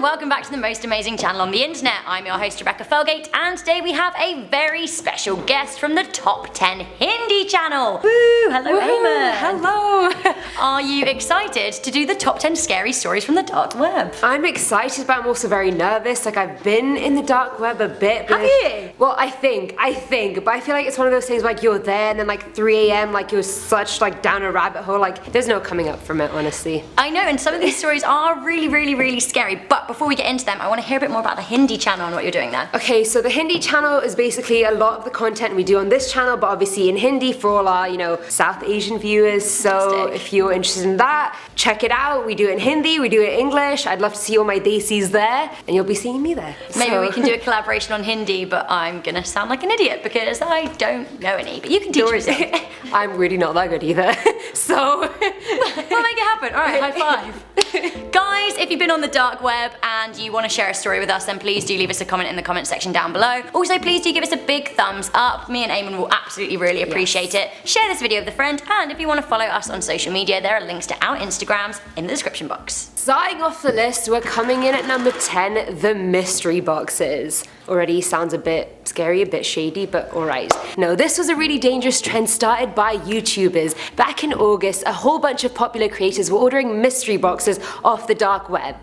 welcome back to the most amazing channel on the internet. I'm your host Rebecca Felgate, and today we have a very special guest from the Top 10 Hindi channel. Woo! Hello, Eamon. Hello. Are you excited to do the top 10 scary stories from the dark web? I'm excited, but I'm also very nervous. Like, I've been in the dark web a bit. Have you? Well, I think, but I feel like it's one of those things like you're there and then like 3 a.m. like you're such like down a rabbit hole. Like, there's no coming up from it, honestly. I know, and some of these stories are really scary, but before we get into them, I want to hear a bit more about the Hindi channel and what you're doing there. Okay, so the Hindi channel is basically a lot of the content we do on this channel, but obviously in Hindi for all our, South Asian viewers. So Fantastic. if you're interested in that, check it out. We do it in Hindi, we do it in English. I'd love to see all my desis there, and you'll be seeing me there. Maybe we can do a collaboration on Hindi, but I'm gonna sound like an idiot because I don't know any, but you can teach me some. I'm really not that good either, so... We'll make it happen. Alright, high five. Guys, if you've been on the dark web and you want to share a story with us, then please do leave us a comment in the comment section down below. Also, please do give us a big thumbs up. Me and Eamon will absolutely really appreciate it. Share this video with a friend, and if you want to follow us on social media, there are links to our Instagrams in the description box. Starting off the list, we're coming in at number 10, the mystery boxes. Already sounds a bit scary, a bit shady, but alright. No, this was a really dangerous trend started by YouTubers. Back in August, a whole bunch of popular creators were ordering mystery boxes off the dark web,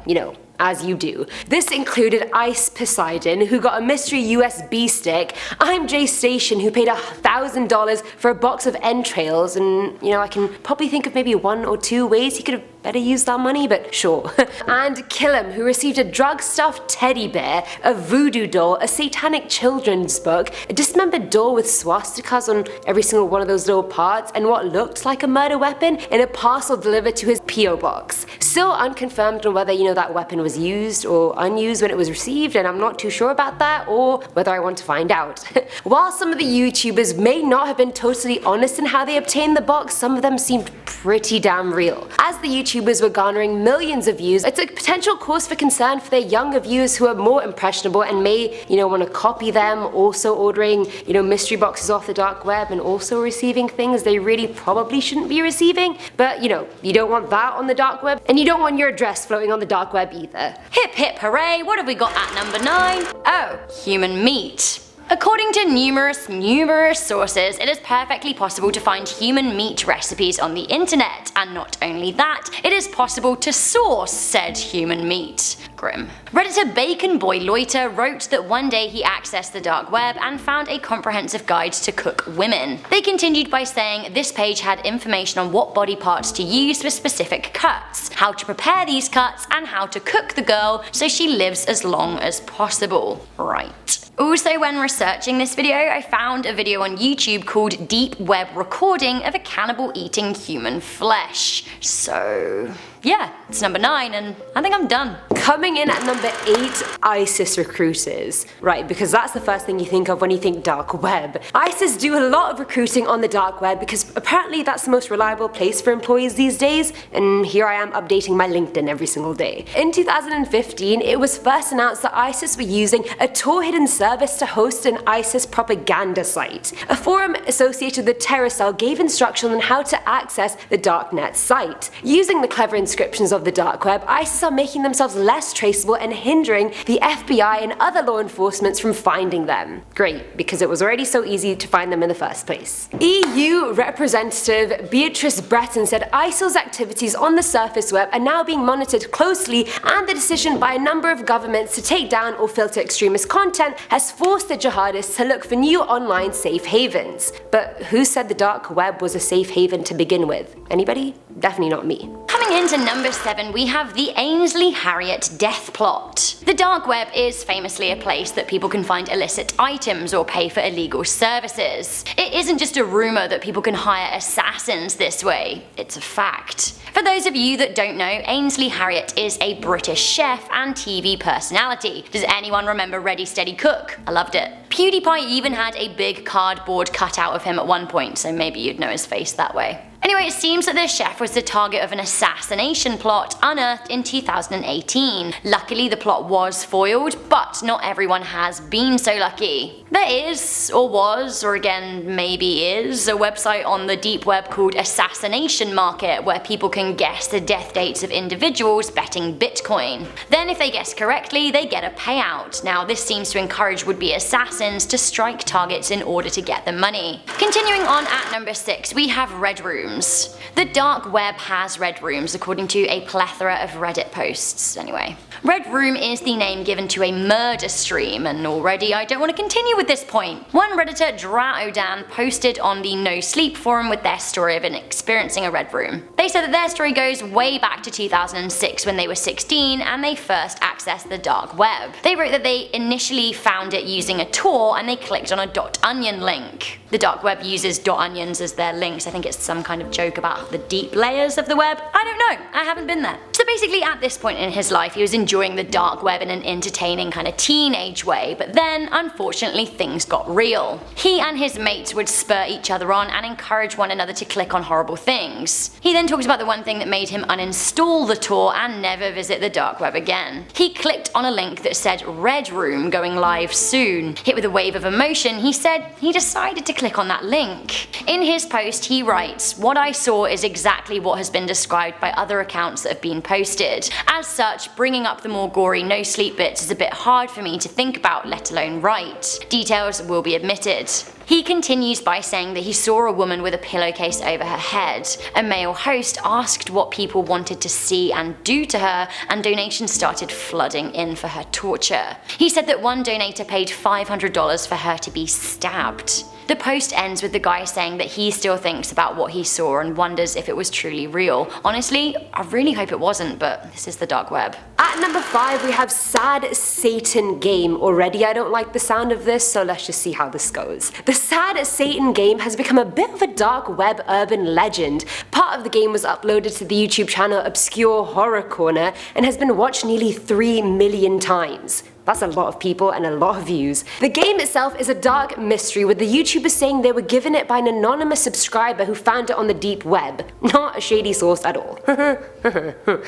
as you do. This included Ice Poseidon, who got a mystery USB stick, I'm Jay Station, who paid $1,000 for a box of entrails, and I can probably think of maybe 1 or 2 ways he could have better used that money, but sure. And Killam, who received a drug-stuffed teddy bear, a voodoo doll, a satanic children's book, a dismembered doll with swastikas on every single one of those little parts, and what looked like a murder weapon in a parcel delivered to his P.O. box. Still unconfirmed on whether, that weapon was used or unused when it was received, and I'm not too sure about that, or whether I want to find out. While some of the YouTubers may not have been totally honest in how they obtained the box, some of them seemed pretty damn real. As the YouTubers were garnering millions of views, it's a potential cause for concern for their younger viewers who are more impressionable and may, want to copy them, also ordering, mystery boxes off the dark web and also receiving things they really probably shouldn't be receiving. But, you don't want that on the dark web, and you don't want your address floating on the dark web either. Hip hip hooray, what have we got at number 9? Oh, human meat. According to numerous sources, it is perfectly possible to find human meat recipes on the internet, and not only that, it is possible to source said human meat. Grim. Redditor Bacon Boy Loiter wrote that one day he accessed the dark web and found a comprehensive guide to cook women. They continued by saying this page had information on what body parts to use for specific cuts, how to prepare these cuts, and how to cook the girl so she lives as long as possible. Right. Also, when researching this video, I found a video on YouTube called Deep Web Recording of a Cannibal Eating Human Flesh. So yeah, it's number 9, and I think I'm done. Coming in at number 8, ISIS recruiters. Right, because that's the first thing you think of when you think dark web. ISIS do a lot of recruiting on the dark web because apparently that's the most reliable place for employees these days, and here I am updating my LinkedIn every single day. In 2015, it was first announced that ISIS were using a Tor hidden service to host an ISIS propaganda site. A forum associated with the terror cell gave instruction on how to access the darknet site. Using the clever inscriptions of the dark web, ISIS are making themselves less traceable and hindering the FBI and other law enforcements from finding them. Great, because it was already so easy to find them in the first place. EU Representative Beatrice Breton said ISIL's activities on the surface web are now being monitored closely, and the decision by a number of governments to take down or filter extremist content has forced the jihadists to look for new online safe havens. But who said the dark web was a safe haven to begin with? Anybody? Definitely not me. Coming into number 7, we have the Ainsley Harriott death plot. The dark web is famously a place that people can find illicit items or pay for illegal services. It isn't just a rumor that people can hire assassins this way, it's a fact. For those of you that don't know, Ainsley Harriott is a British chef and TV personality. Does anyone remember Ready Steady Cook? I loved it. PewDiePie even had a big cardboard cutout of him at one point, so maybe you'd know his face that way. Anyway, it seems that this chef was the target of an assassination plot unearthed in 2018. Luckily, the plot was foiled, but not everyone has been so lucky. There is, or was, or again maybe is, a website on the deep web called Assassination Market where people can guess the death dates of individuals betting Bitcoin. Then if they guess correctly, they get a payout. Now this seems to encourage would-be assassins to strike targets in order to get the money. Continuing on at number 6, we have red rooms. The dark web has red rooms according to a plethora of Reddit posts anyway. Red Room is the name given to a murder stream, and already I don't want to continue with this point. One Redditor, Draodan, posted on the No Sleep forum with their story of experiencing a red room. They said that their story goes way back to 2006 when they were 16 and they first accessed the dark web. They wrote that they initially found it using a Tor and they clicked on a .onion link. The dark web uses .onions as their links. I think it's some kind of joke about the deep layers of the web. I don't know, I haven't been there. So basically at this point in his life he was enjoying the dark web in an entertaining kind of teenage way, but then unfortunately things got real. He and his mates would spur each other on and encourage one another to click on horrible things. He then talks about the one thing that made him uninstall the Tor and never visit the dark web again. He clicked on a link that said Red Room going live soon. Hit with a wave of emotion, he said he decided to click on that link. In his post he writes, "What I saw is exactly what has been described by other accounts that have been posted. As such, bringing up the more gory no sleep bits is a bit hard for me to think about, let alone write. Details will be omitted." He continues by saying that he saw a woman with a pillowcase over her head. A male host asked what people wanted to see and do to her, and donations started flooding in for her torture. He said that one donator paid $500 for her to be stabbed. The post ends with the guy saying that he still thinks about what he saw and wonders if it was truly real. Honestly, I really hope it wasn't, but this is the dark web. At number 5 we have Sad Satan Game. Already I don't like the sound of this, so let's just see how this goes. The Sad Satan Game has become a bit of a dark web urban legend. Part of the game was uploaded to the YouTube channel Obscure Horror Corner and has been watched nearly 3 million times. That's a lot of people and a lot of views. The game itself is a dark mystery, with the YouTubers saying they were given it by an anonymous subscriber who found it on the deep web. Not a shady source at all.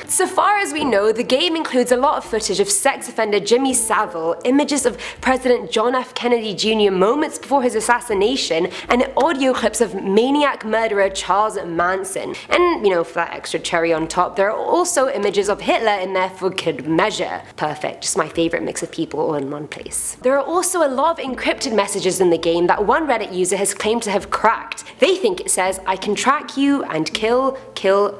So far as we know, the game includes a lot of footage of sex offender Jimmy Savile, images of President John F. Kennedy Jr. moments before his assassination, and audio clips of maniac murderer Charles Manson. And, you know, for that extra cherry on top, there are also images of Hitler in there for good measure. Perfect, just my favourite mix of people all in one place. There are also a lot of encrypted messages in the game that one Reddit user has claimed to have cracked. They think it says, "I can track you and kill,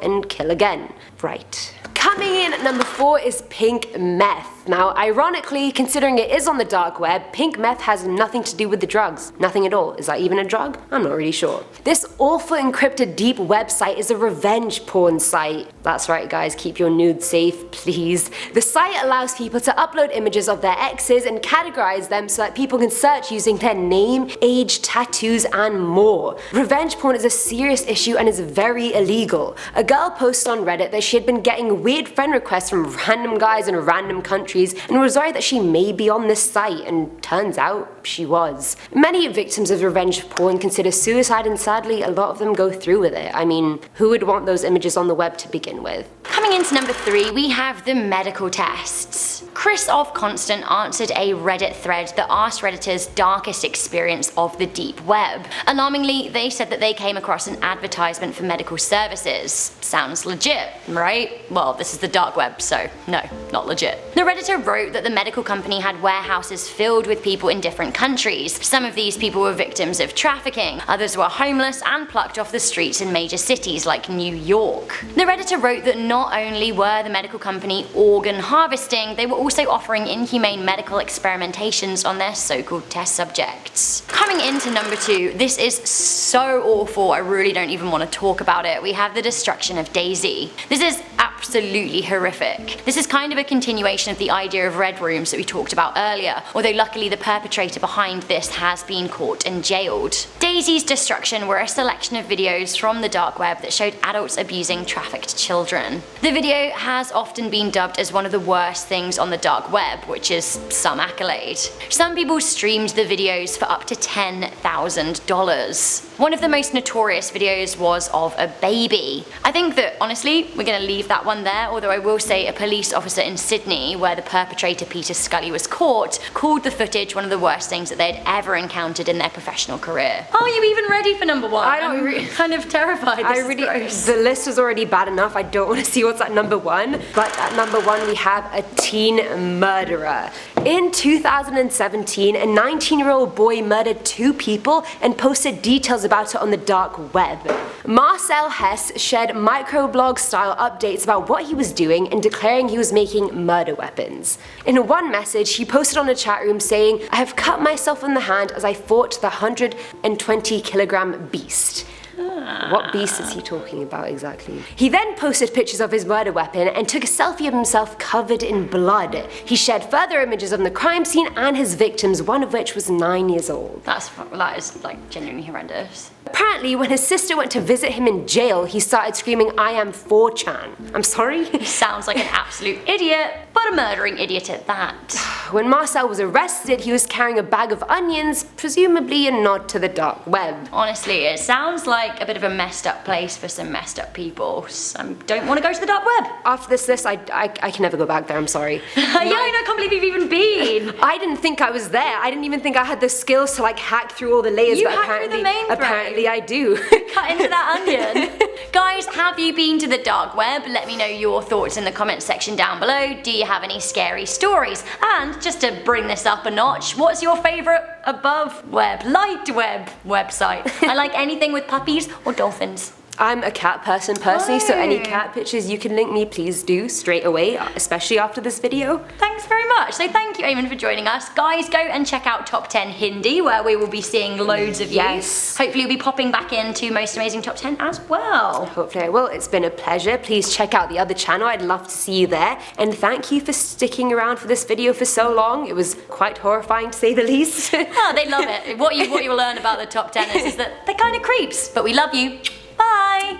and kill again." Right. Coming in at number 4 is Pink Meth. Now, ironically, considering it is on the dark web, pink meth has nothing to do with the drugs. Nothing at all. Is that even a drug? I'm not really sure. This awful encrypted deep website is a revenge porn site. That's right guys, keep your nudes safe, please. The site allows people to upload images of their exes and categorize them so that people can search using their name, age, tattoos, and more. Revenge porn is a serious issue and is very illegal. A girl posted on Reddit that she had been getting weird friend requests from random guys in random countries and was worried that she may be on this site, and turns out she was. Many victims of revenge porn consider suicide, and sadly a lot of them go through with it. I mean, who would want those images on the web to begin with? Coming into number 3, we have the medical tests. Chris of Constant answered a Reddit thread that asked Redditors' darkest experience of the deep web. Alarmingly, they said that they came across an advertisement for medical services. Sounds legit, right? Well, this is the dark web, so no, not legit. The Redditor wrote that the medical company had warehouses filled with people in different countries. Some of these people were victims of trafficking, others were homeless and plucked off the streets in major cities like New York. The Redditor wrote that not only were the medical company organ harvesting, they were also offering inhumane medical experimentations on their so-called test subjects. Coming into number 2, this is so awful I really don't even want to talk about it. We have the destruction of Daisy. This is absolutely absolutely horrific. This is kind of a continuation of the idea of red rooms that we talked about earlier, although luckily the perpetrator behind this has been caught and jailed. Daisy's Destruction were a selection of videos from the dark web that showed adults abusing trafficked children. The video has often been dubbed as one of the worst things on the dark web, which is some accolade. Some people streamed the videos for up to $10,000. One of the most notorious videos was of a baby. I think that honestly we're gonna leave that one there, although I will say a police officer in Sydney, where the perpetrator Peter Scully was caught, called the footage one of the worst things that they'd ever encountered in their professional career. Are you even ready for number one? I'm kind of terrified. The list was already bad enough. I don't want to see what's at number one. But at number one we have a teen murderer. In 2017, a 19-year-old boy murdered 2 people and posted details about it on the dark web. Marcel Hess shared microblog style updates about what he was doing and declaring he was making murder weapons. In one message, he posted on a chat room saying, "I have cut myself in the hand as I fought the 120-kilogram beast." What beast is he talking about exactly? He then posted pictures of his murder weapon and took a selfie of himself covered in blood. He shared further images of the crime scene and his victims, one of which was 9 years old. That is like genuinely horrendous. Apparently, when his sister went to visit him in jail, he started screaming, "I am 4chan." I'm sorry? He sounds like an absolute idiot, but a murdering idiot at that. When Marcel was arrested, he was carrying a bag of onions, presumably a nod to the dark web. Honestly, it sounds like a bit of a messed up place for some messed up people. I don't want to go to the dark web. After this list, I can never go back there, I'm sorry. Yeah, I can't believe you've even been. I didn't think I was there. I didn't even think I had the skills to like hack through all the layers, You but hacked through the mainframe. apparently I do. Cut into that onion. Guys, have you been to the dark web? Let me know your thoughts in the comments section down below. Do you have any scary stories? And just to bring this up a notch, what's your favourite above web, light web website? I like anything with puppies or dolphins. I'm a cat person personally, so any cat pictures you can link me, please do straight away, especially after this video. Thanks very much. So thank you, Eamon, for joining us. Guys, go and check out Top 10 Hindi, where we will be seeing loads of you. Yes. Hopefully we'll be popping back into Most Amazing Top 10 as well. Hopefully I will. It's been a pleasure. Please check out the other channel. I'd love to see you there. And thank you for sticking around for this video for so long. It was quite horrifying to say the least. Oh, they love it. What you'll learn about the Top 10 is that they're kind of creeps, but we love you. Bye!